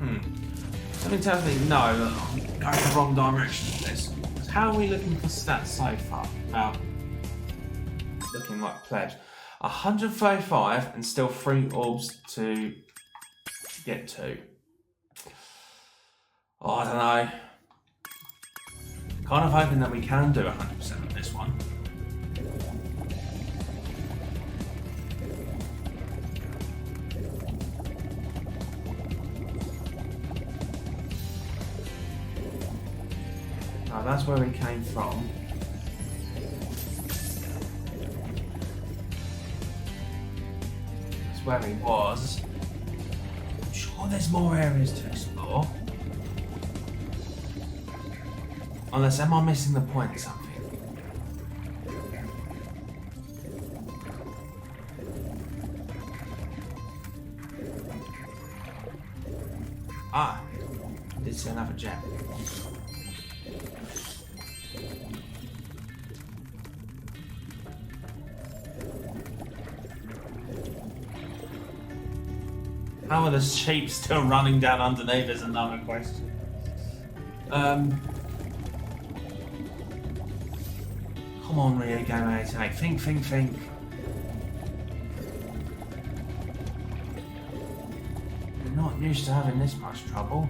Something tells me no, that I'm going the wrong direction with this. How are we looking for stats so far? About looking like plebs. 135 and still 3 orbs to get to. Oh, I don't know. Kind of hoping that we can do 100% of this one. Now that's where we came from. That's where he was. I'm sure there's more areas to explore. Unless, am I missing the point or something? Ah, I did see another gem. How are the sheep still running down underneath is another question. Come on, Rio Game 88. Think. You're not used to having this much trouble.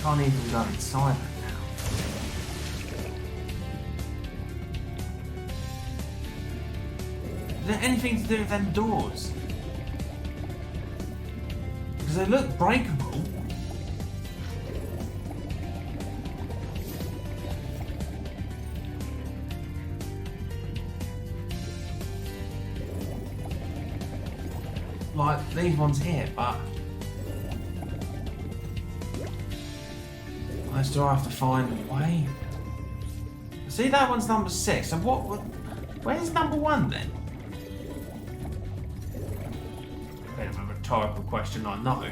Can't even go inside it now. Is there anything to do with them doors? Because they look breakable. Like these ones here, but I still have to find a way. See, that one's number 6. So where's number 1 then? Bit of a rhetorical question, I know.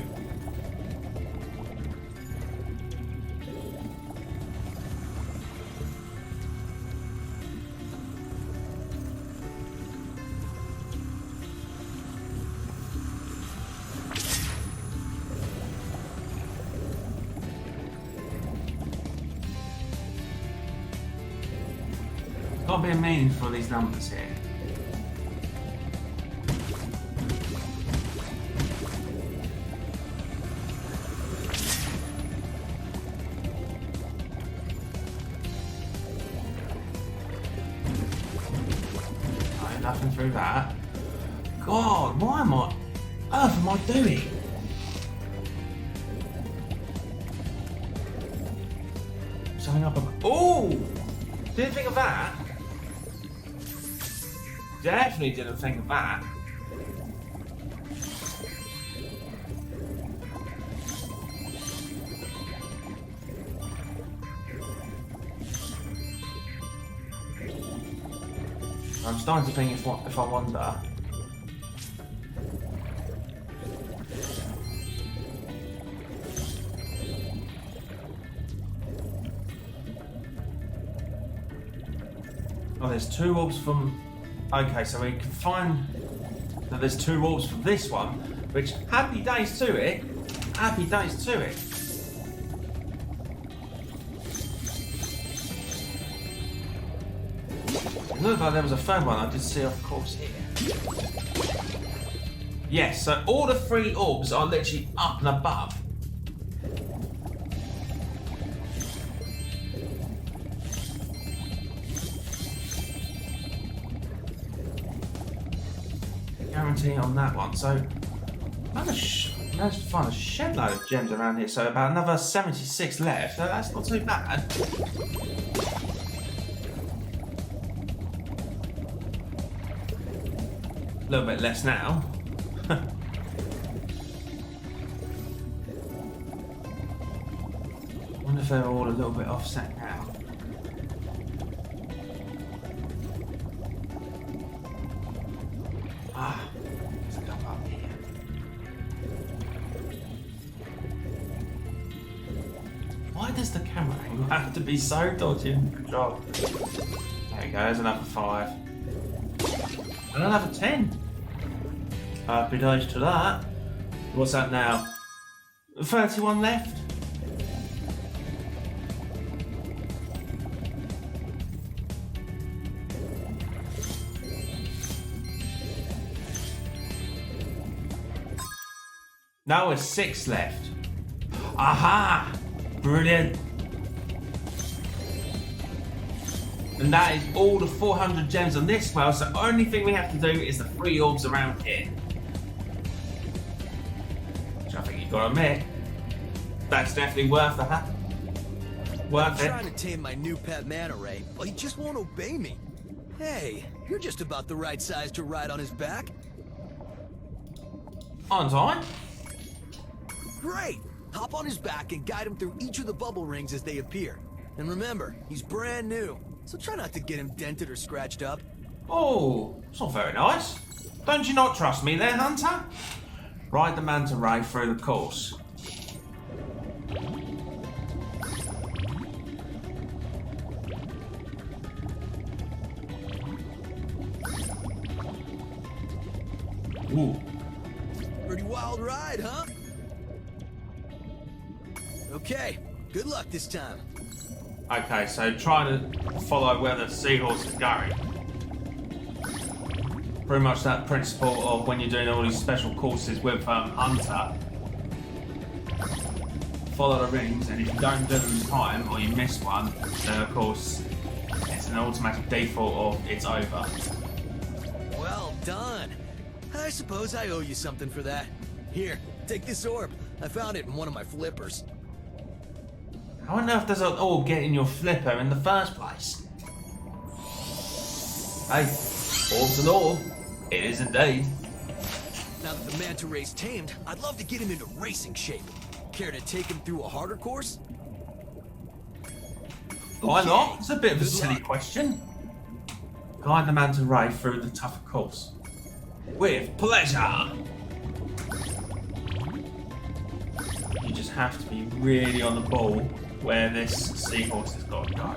Got to be a meaning for these numbers here. No, nothing through that. God, what on earth am I doing? Something up above. Oh! Didn't think of that. Definitely didn't think of that. I'm starting to think if I wonder. Oh, there's 2 orbs from. Okay, so we can find that there's 2 orbs from this one, which, happy days to it. Happy days to it. It looked like there was a 3rd one I did see off course here. Yes, so all the 3 orbs are literally up and above. Guarantee on that one. So I managed to find a shed load of gems around here. So about another 76 left. So that's not too bad. A little bit less now. I wonder if they're all a little bit offset now. Ah, there's a couple up here. does the camera angle have to be so dodgy and controlled? There you go, there's another 5. And another 10. Happy days to that. What's that now? 31 left? Now there's 6 left. Aha! Brilliant. And that is all the 400 gems on this well, so the only thing we have to do is the 3 orbs around here. Which I think you've got to admit, that's definitely worth the worth it. I'm trying to tame my new pet manta ray, but he just won't obey me. Hey, you're just about the right size to ride on his back. On time. Great! Hop on his back and guide him through each of the bubble rings as they appear. And remember, he's brand new, so try not to get him dented or scratched up. Oh, it's not very nice. Don't you not trust me there, Hunter? Ride the manta ray through the course. Ooh. Pretty wild ride, huh? Okay, good luck this time. Okay, so try to follow where the seahorse is going. Pretty much that principle of when you're doing all these special courses with Hunter. Follow the rings, and if you don't do them in time or you miss one, then of course it's an automatic default of it's over. Well done. I suppose I owe you something for that. Here, take this orb. I found it in one of my flippers. I wonder if there's an orb getting your flipper in the first place. Hey, orb's an orb. It is indeed. Now that the manta ray's tamed, I'd love to get him into racing shape. Care to take him through a harder course? Why Okay, not? It's a bit of a good silly luck. question. Guide the manta ray through the tougher course. With pleasure. You just have to be really on the ball where this seahorse has got to go.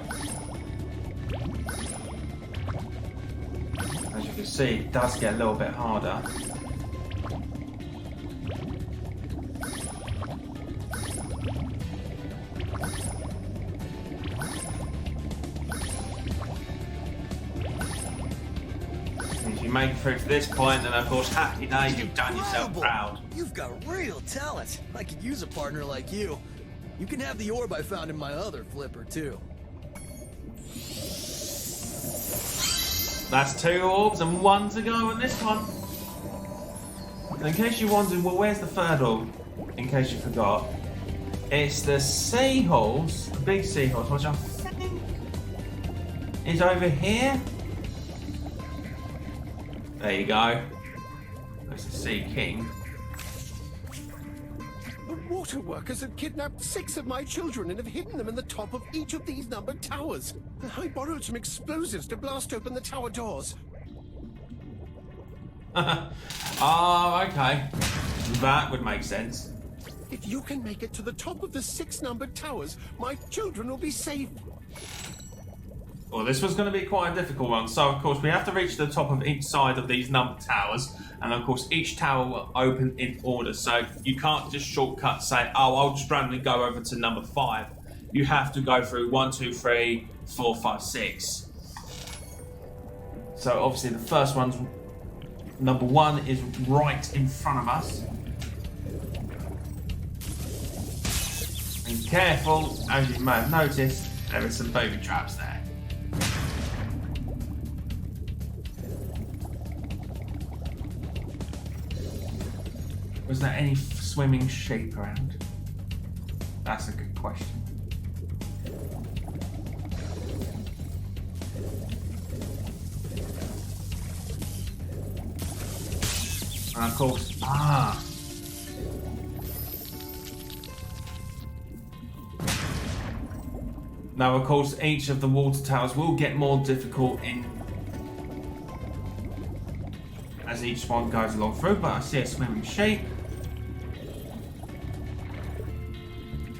As you can see, it does get a little bit harder. If you make it through to this point, then of course, happy days, you've done yourself Incredible. proud. You've got real talent. I could use a partner like you. You can have the orb I found in my other flipper, too. That's 2 orbs and 1 to go on this one. And in case you're wondering, well, where's the 3rd orb? In case you forgot. It's the seahorse, the big seahorse, which I think is over here. There you go. There's the Sea King. The water workers have kidnapped 6 of my children and have hidden them in the top of each of these numbered towers. I borrowed some explosives to blast open the tower doors. Oh, okay. That would make sense. If you can make it to the top of the 6 numbered towers, my children will be safe. Well, this was going to be quite a difficult one. So, of course, we have to reach the top of each side of these numbered towers. And, of course, each tower will open in order. So, you can't just shortcut say, oh, I'll just randomly go over to number 5. You have to go through 1, 2, 3, 4, 5, 6. So, obviously, the first one's... Number 1 is right in front of us. And careful, as you may have noticed, there are some booby traps there. Was there any swimming sheep around? That's a good question. And of course, now of course each of the water towers will get more difficult in as each one goes along through, but I see a swimming sheep.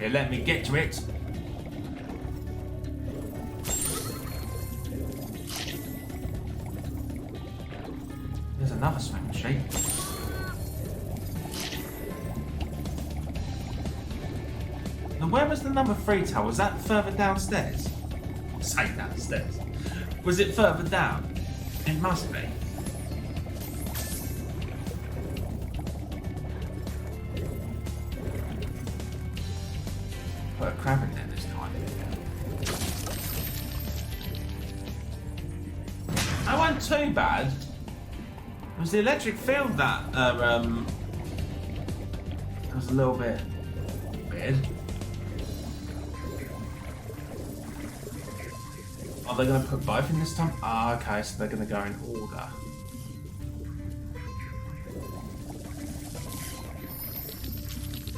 Okay, let me get to it. another swing machine. Now, where was the number 3 tower? Was that further downstairs? Say downstairs. Was it further down? It must be. Put a crab in there this time. That wasn't too bad. It was the electric field that was a little bit weird. Are they going to put both in this time? Ah, okay, so they're going to go in order.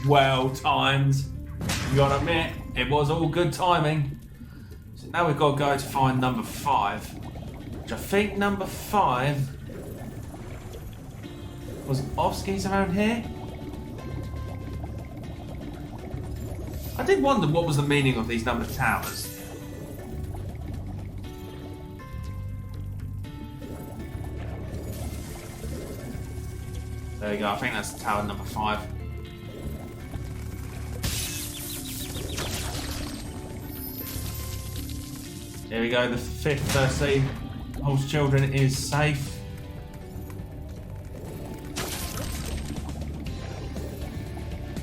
Well timed. You gotta admit, it was all good timing. So now we've got to go to find number 5. Which I think number 5 was Oski's around here. I did wonder what was the meaning of these number towers. There we go, I think that's tower number 5. Here we go, the 5th scene. Holds children is safe.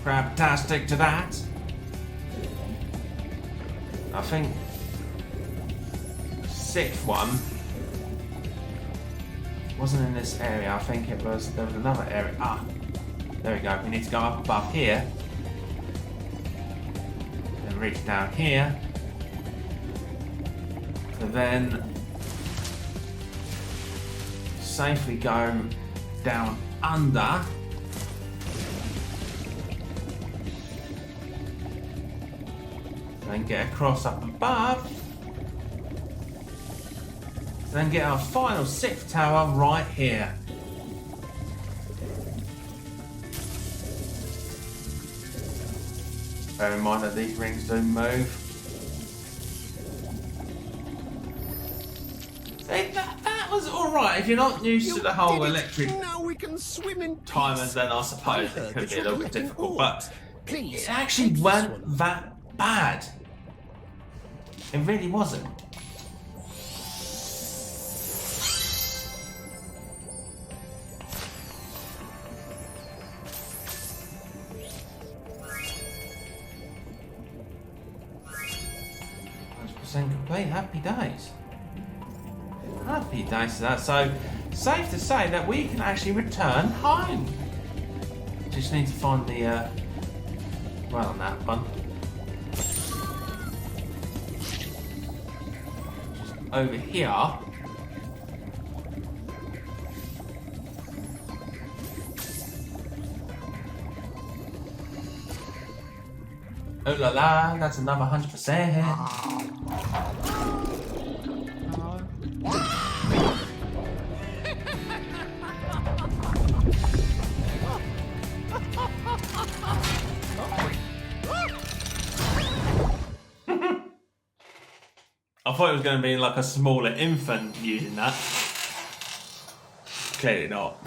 Crabtastic to that. I think 6th one wasn't in this area. I think there was another area. Ah, there we go. We need to go up above here and reach down here to then safely go down under. Then get across up above. Then get our final 6th tower right here. Bear in mind that these rings do move. See, that was alright. If you're not used to the whole electric Now we can swim in timers, then I suppose it could be a little bit difficult. But Please, it actually wasn't that bad. It really wasn't. Complete. Happy days. Happy days to that. So, safe to say that we can actually return home. Just need to find the right on that one. Just over here. Oh la la, that's another 100%. I thought it was going to be like a smaller infant using that. Clearly not.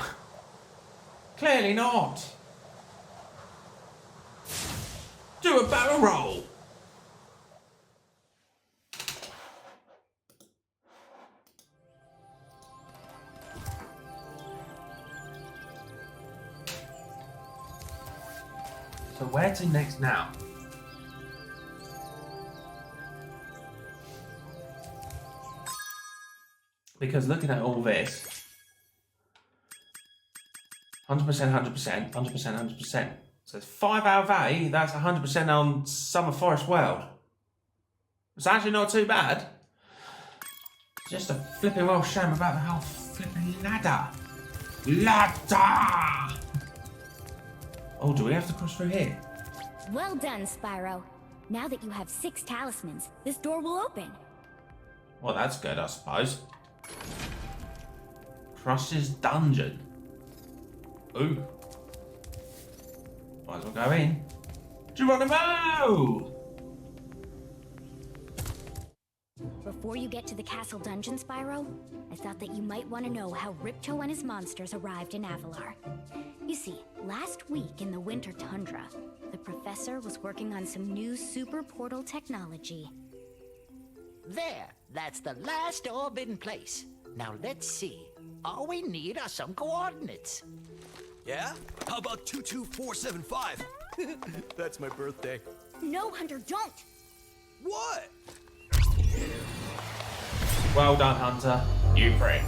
Clearly not. Do a barrel roll. So where to next now? Because looking at all this, 100%, 100%, 100%, 100%. So it's 5 out of 8, that's 100% on Summer Forest World. It's actually not too bad. Just a flipping real shame about the whole flipping ladder. Ladder! Oh, do we have to cross through here? Well done, Spyro. Now that you have 6 talismans, this door will open. Well, that's good, I suppose. Crush's Dungeon. Ooh. Might as well go in. Geronimo! Before you get to the castle dungeon, Spyro, I thought that you might want to know how Ripto and his monsters arrived in Avalar. You see, last week in the winter tundra, the professor was working on some new super portal technology. There, that's the last orb in place. Now let's see. All we need are some coordinates. Yeah? How about 22475? That's my birthday. No, Hunter, don't! What? Well done, Hunter. You prick.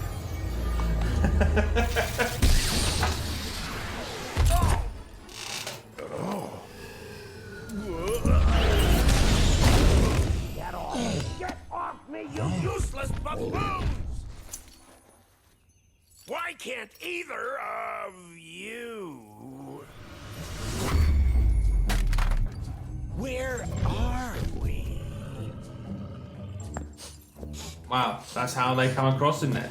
Get off me, you useless buffoons! Why can't either of you? Where are we? Wow, that's how they come across in there.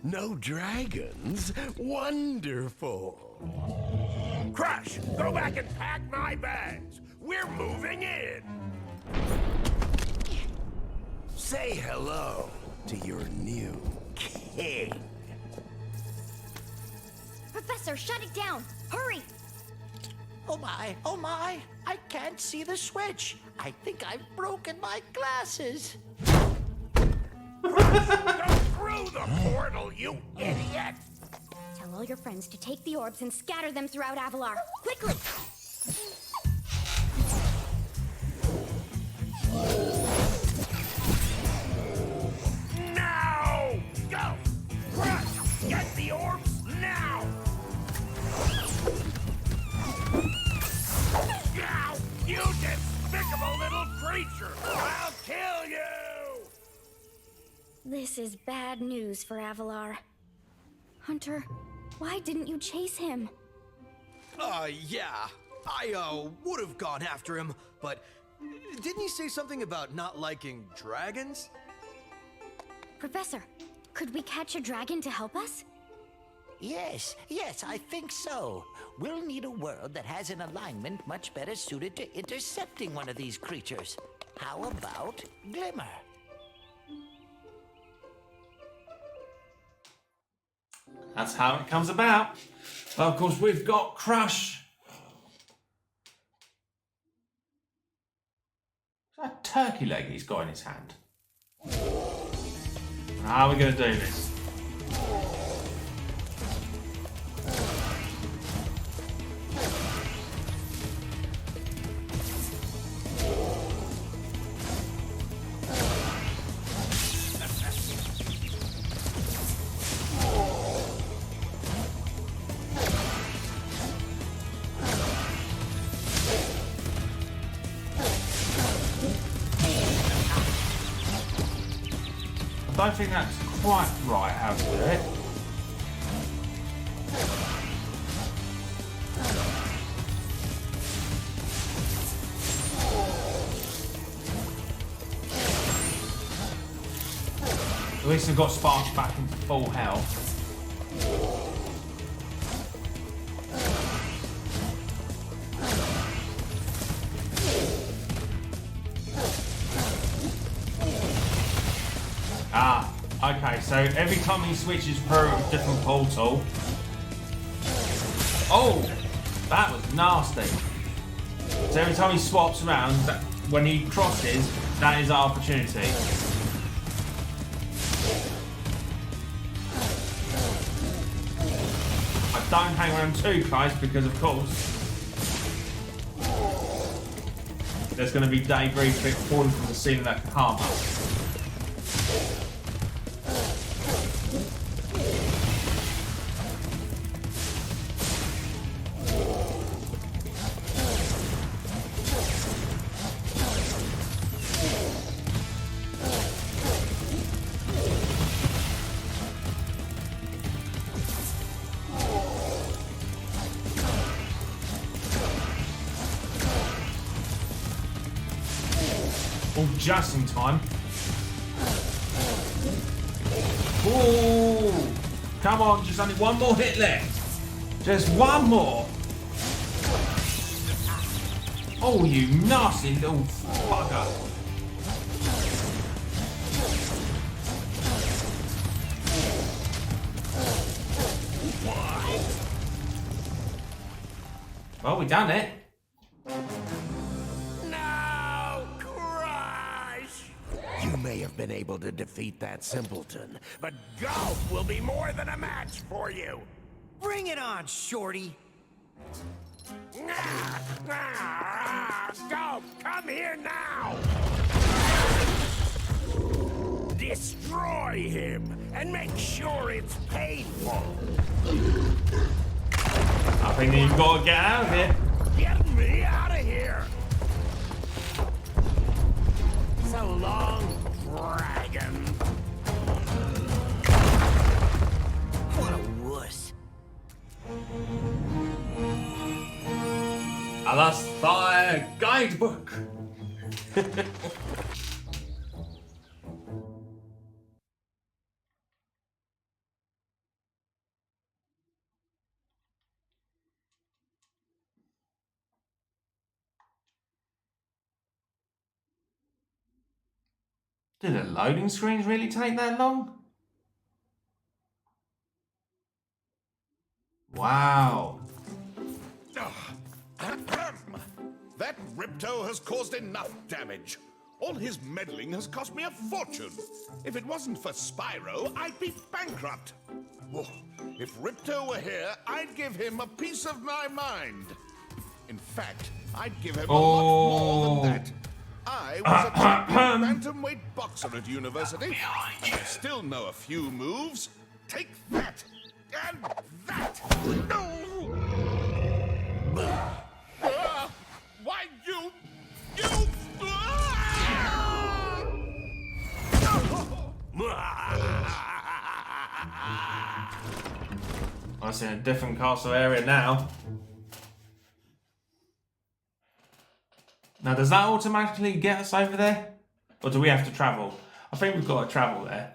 No dragons? Wonderful. Crush, go back and pack my bags. We're moving in. Say hello to your new king. Professor, shut it down! Hurry! Oh my, I can't see the switch. I think I've broken my glasses. Go through the portal, you idiot! Tell all your friends to take the orbs and scatter them throughout Avalar. Quickly! Now! Go! Crush! Get the orbs now! Now! You despicable little creature! I'll kill you! This is bad news for Avalar. Hunter, why didn't you chase him? Yeah. I would have gone after him, but didn't he say something about not liking dragons? Professor, could we catch a dragon to help us? Yes, I think so. We'll need a world that has an alignment much better suited to intercepting one of these creatures. How about Glimmer? That's how it comes about. Well, of course, we've got Crush. Is that a turkey leg he's got in his hand? How are we going to do this? I don't think that's quite right how to do it. At least I've got Sparks back into full health. Ah, okay, so every time he switches through a different portal. Oh, that was nasty. So every time he swaps around, when he crosses, that is our opportunity. I don't hang around too close because, of course, there's going to be debris falling from the ceiling that can harm us. Oh, just in time. Ooh! Come on, just only one more hit left. Just one more. Oh, you nasty little bugger. Well, we done it. No, Crush! You may have been able to defeat that simpleton, But golf will be more than a match for you. Bring it on, Shorty. Golf, come here now! Destroy him and make sure it's painful. I think you've got to get out of here. Get me out of here! So long, dragon. What a wuss. I lost my guidebook. Did the loading screens really take that long? Wow. That Ripto has caused enough damage. All his meddling has cost me a fortune. If it wasn't for Spyro, I'd be bankrupt. Oh, if Ripto were here, I'd give him a piece of my mind. In fact, I'd give him a lot more than that. I was a champion bantamweight boxer at university, and I still know a few moves. Take that, and that. No! Why, you... I'm in a different castle area now. Now, does that automatically get us over there? Or do we have to travel? I think we've got to travel there.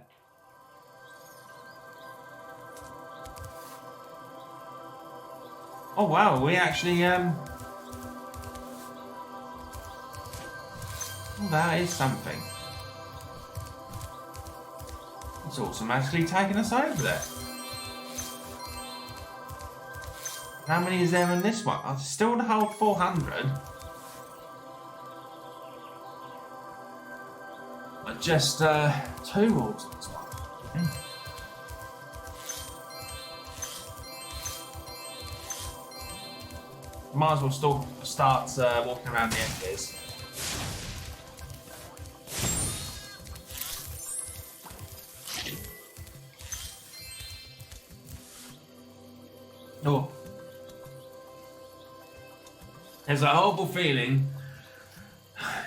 Oh wow, we actually well, that is something. It's automatically taking us over there. How many is there in this one? I still hold 400. But just 2 orbs in this one. Might as well still start walking around the edges. Oh. There's a horrible feeling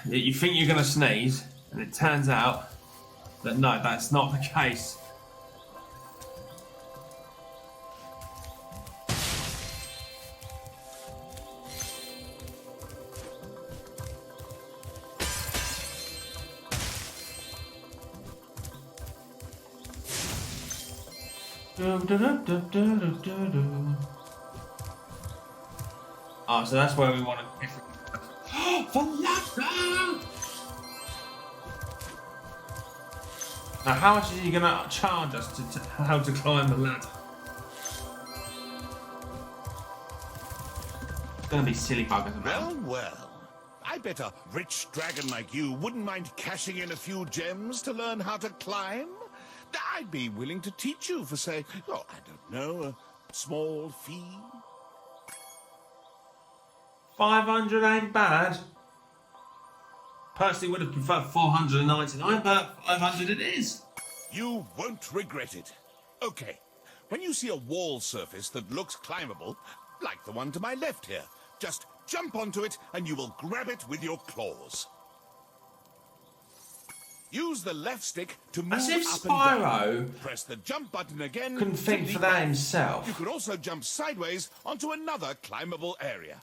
that you think you're going to sneeze, and it turns out that no, that's not the case. Oh, so that's where we want to. For laughter! Now, how much is he going to charge us to how to climb the ladder? It's going to be silly buggers around. Well. I bet a rich dragon like you wouldn't mind cashing in a few gems to learn how to climb. I'd be willing to teach you for, say, oh, I don't know, a small fee. 500 ain't bad. Personally would have preferred 499, but 500 it is. You won't regret it. Okay, when you see a wall surface that looks climbable, like the one to my left here, just jump onto it and you will grab it with your claws. Use the left stick to move As if up and down. Spyro Press the jump button again. couldn't to think for leap that up. himself. You can also jump sideways onto another climbable area.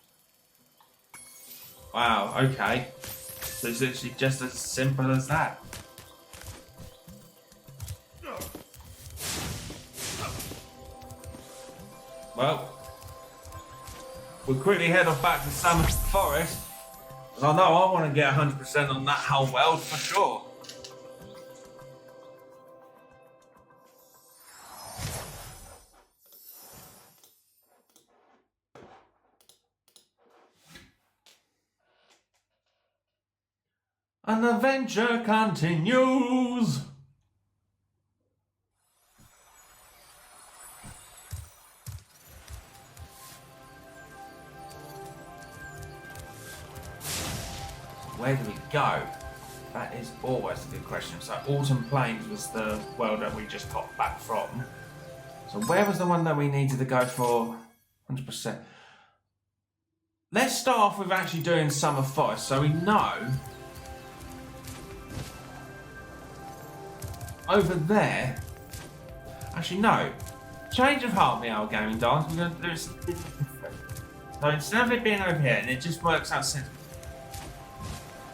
Wow, okay. So it's literally just as simple as that. Well, we'll quickly head off back to Summer Forest. Because I know I want to get 100% on that whole world for sure. And the adventure continues. Where do we go? That is always a good question. So Autumn Plains was the world that we just got back from. So where was the one that we needed to go for 100%? Let's start off with actually doing Summer Forest. So we know over there. Actually, no. Change of heart, the old gaming dance. We're going to do something different. So instead of it being over here, and it just works out since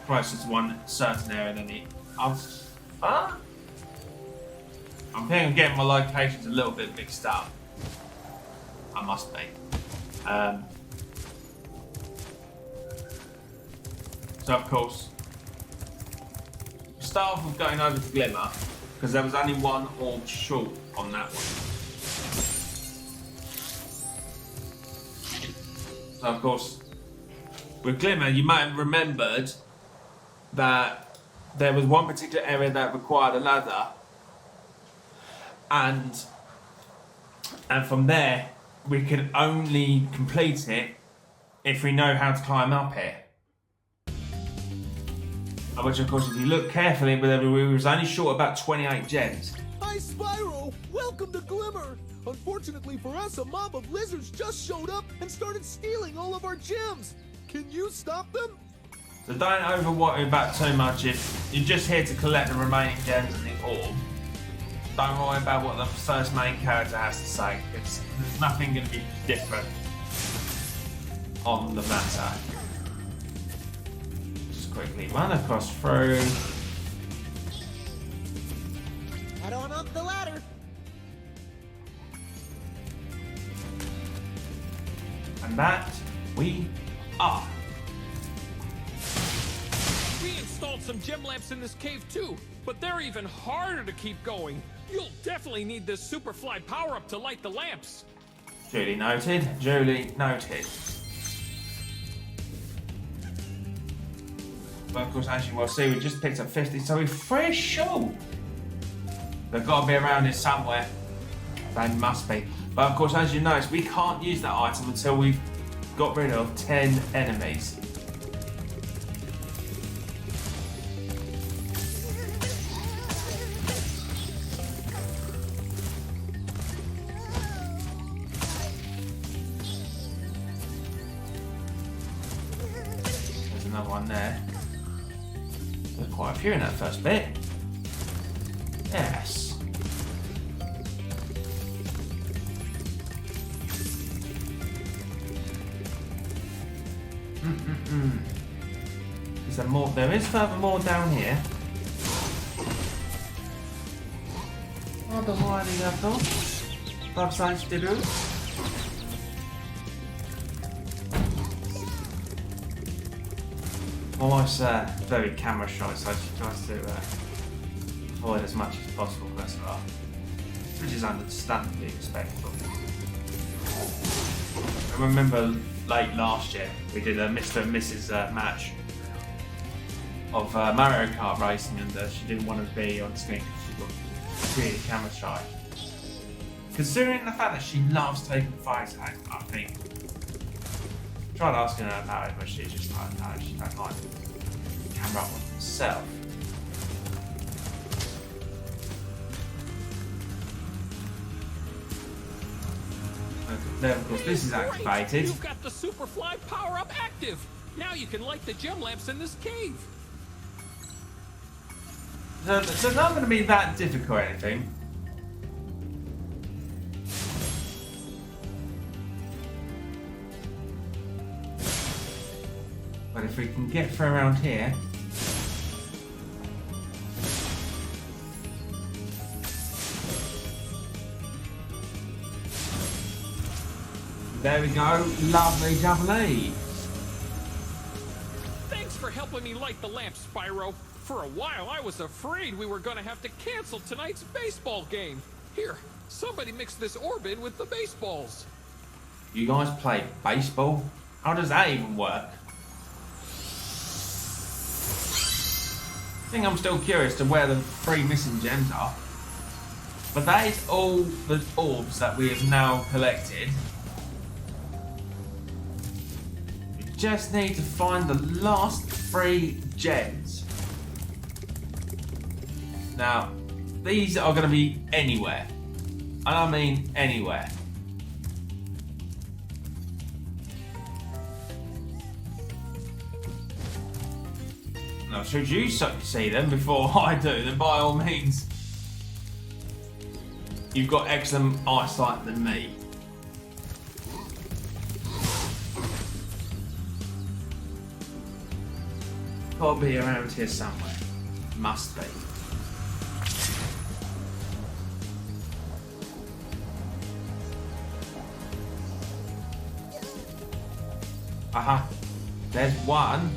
closer to one certain area than the other. I think I'm getting my locations a little bit mixed up. I must be. So of course, we start off with going over to Glimmer because there was only one orb short on that one. So of course, with Glimmer, you might have remembered that there was one particular area that required a ladder, and from there we can only complete it if we know how to climb up it. Which of course, if you look carefully, we was only short about 28 gems. Hi, Spyro! Welcome to Glimmer! Unfortunately for us, a mob of lizards just showed up and started stealing all of our gems. Can you stop them? So don't overworry about too much. If you're just here to collect the remaining gems in the orb, don't worry about what the first main character has to say. There's nothing going to be different on the matter. Just quickly run across through. Head on up the ladder. And that we are. We installed some gem lamps in this cave too, but they're even harder to keep going. You'll definitely need this Superfly power-up to light the lamps. Duly noted. Duly noted. But of course, as you will see, we just picked up 50, so we're fresh short. They've got to be around here somewhere. They must be. But of course, as you notice, we can't use that item until we've got rid of 10 enemies. There's another one there. There's quite a few in that first bit. Yes. Is there more? There is further more down here. Oh, the more I have done. Dark science to do. My wife's very camera shy, so she tries to avoid as much as possible, bless her heart. Which is understandably respectable. I remember late last year, we did a Mr. and Mrs. Match of Mario Kart racing, and she didn't want to be on screen because she got really camera shy. Considering the fact that she loves taking photos, I think. Tried asking her about it, but she's just like, no, she don't like the camera on herself. There, of course, this is activated. You've got the Superfly power-up active. Now you can light the gem lamps in this cave. So it's not going to be that difficult or anything. But if we can get through around here. There we go, lovely jubbly. Thanks for helping me light the lamps, Spyro. For a while, I was afraid we were gonna have to cancel tonight's baseball game. Here, somebody mix this orb in with the baseballs. You guys play baseball? How does that even work? think I'm still curious to where the 3 missing gems are. But that is all the orbs that we have now collected. We just need to find the last 3 gems. Now, these are going to be anywhere. And I mean anywhere. Now, should you see them before I do, then by all means, you've got excellent eyesight than me. Gotta be around here somewhere. Must be. Aha. There's one.